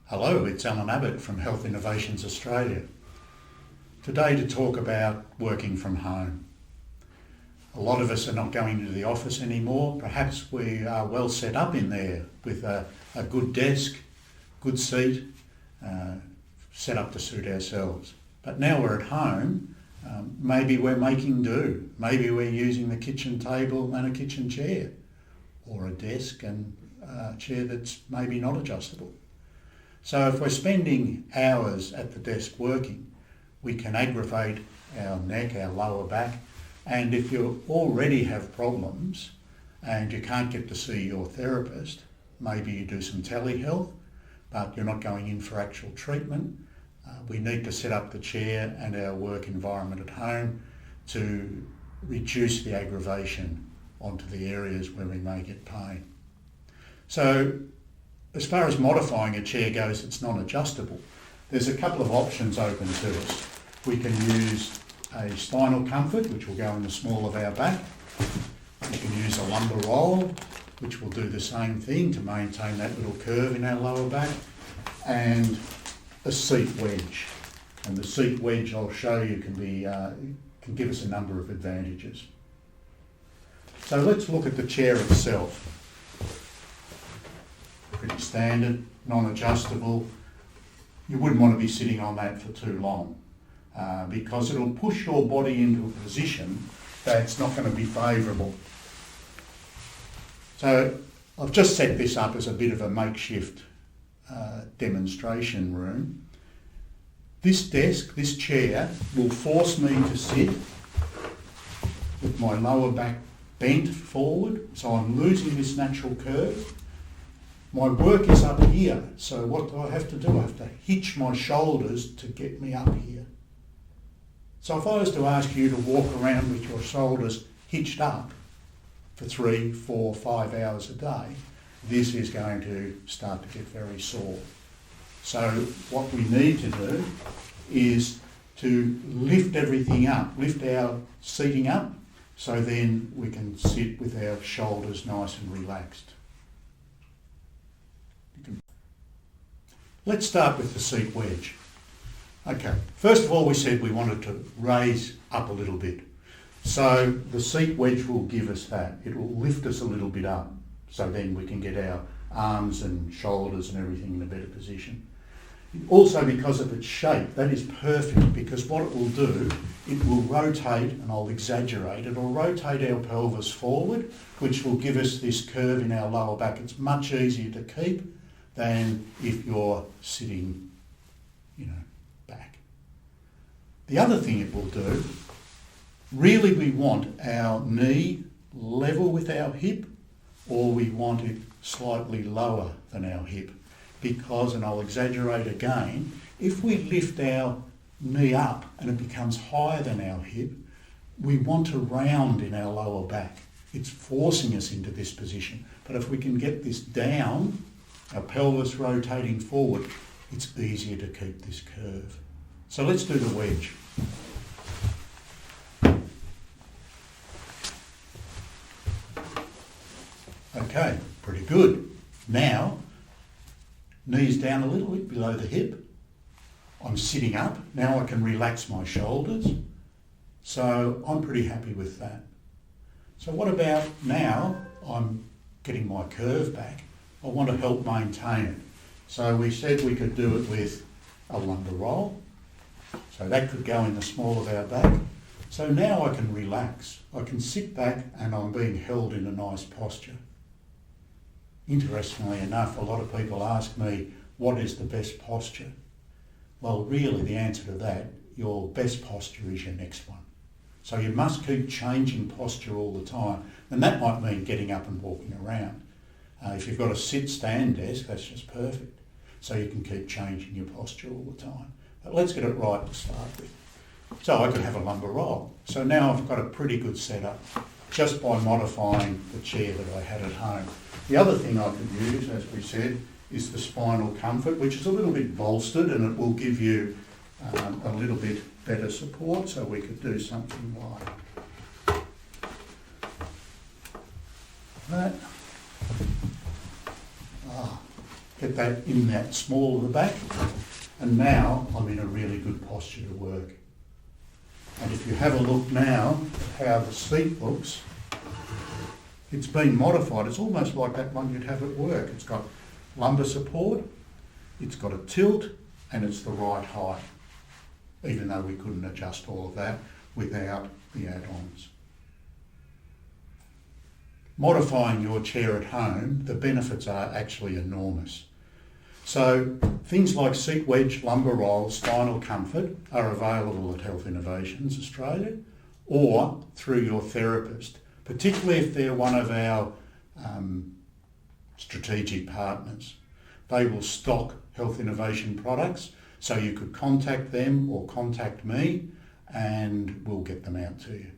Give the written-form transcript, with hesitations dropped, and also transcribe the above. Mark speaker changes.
Speaker 1: Hello, it's Alan Abbott from Health Innovations Australia. Today to talk about working from home. A lot of us are not going into the office anymore. Perhaps we are well set up in there with a good desk, good seat, set up to suit ourselves. But now we're at home, maybe we're making do. Maybe we're using the kitchen table and a kitchen chair, or a desk and a chair that's maybe not adjustable. So if we're spending hours at the desk working, we can aggravate our neck, our lower back, and if you already have problems and you can't get to see your therapist, maybe you do some telehealth, but you're not going in for actual treatment, we need to set up the chair and our work environment at home to reduce the aggravation onto the areas where we may get pain. So as far as modifying a chair goes, it's non-adjustable. There's a couple of options open to us. We can use a spinal comfort, which will go in the small of our back. We can use a lumbar roll, which will do the same thing to maintain that little curve in our lower back, and a seat wedge. And the seat wedge, I'll show you, can give us a number of advantages. So let's look at the chair itself. Pretty standard, non-adjustable. You wouldn't want to be sitting on that for too long because it'll push your body into a position that's not going to be favourable. So I've just set this up as a bit of a makeshift demonstration room. This desk, this chair, will force me to sit with my lower back bent forward, so I'm losing this natural curve. My work is up here, so what do I have to do? I have to hitch my shoulders to get me up here. So if I was to ask you to walk around with your shoulders hitched up for 3, 4, 5 hours a day, this is going to start to get very sore. So what we need to do is to lift everything up, lift our seating up, so then we can sit with our shoulders nice and relaxed. Let's start with the seat wedge. Okay, first of all we said we wanted to raise up a little bit. So the seat wedge will give us that. It will lift us a little bit up, so then we can get our arms and shoulders and everything in a better position. Also, because of its shape, that is perfect, because what it will do, it will rotate, and I'll exaggerate, it will rotate our pelvis forward, which will give us this curve in our lower back. It's much easier to keep than if you're sitting, back. The other thing it will do, really we want our knee level with our hip, or we want it slightly lower than our hip. Because, and I'll exaggerate again, if we lift our knee up and it becomes higher than our hip, we want to round in our lower back. It's forcing us into this position. But if we can get this down, our pelvis rotating forward, it's easier to keep this curve. So let's do the wedge. Okay, pretty good. Now, knees down a little bit below the hip. I'm sitting up. Now I can relax my shoulders. So I'm pretty happy with that. So what about now I'm getting my curve back? I want to help maintain it. So we said we could do it with a lumbar roll. So that could go in the small of our back. So now I can relax. I can sit back and I'm being held in a nice posture. Interestingly enough, a lot of people ask me, what is the best posture? Well, really the answer to that, your best posture is your next one. So you must keep changing posture all the time. And that might mean getting up and walking around. If you've got a sit-stand desk, that's just perfect. So you can keep changing your posture all the time. But let's get it right to start with. So I could have a lumbar roll. So now I've got a pretty good setup just by modifying the chair that I had at home. The other thing I could use, as we said, is the spinal comfort, which is a little bit bolstered and it will give you a little bit better support. So we could do something like that. get that in that small of the back, and now I'm in a really good posture to work. And if you have a look now at how the seat looks, it's been modified. It's almost like that one you'd have at work. It's got lumbar support, it's got a tilt, and it's the right height, even though we couldn't adjust all of that without the add-ons. Modifying your chair at home, the benefits are actually enormous. So things like seat wedge, lumbar roll, spinal comfort are available at Health Innovations Australia or through your therapist, particularly if they're one of our strategic partners. They will stock Health Innovation products, so you could contact them or contact me and we'll get them out to you.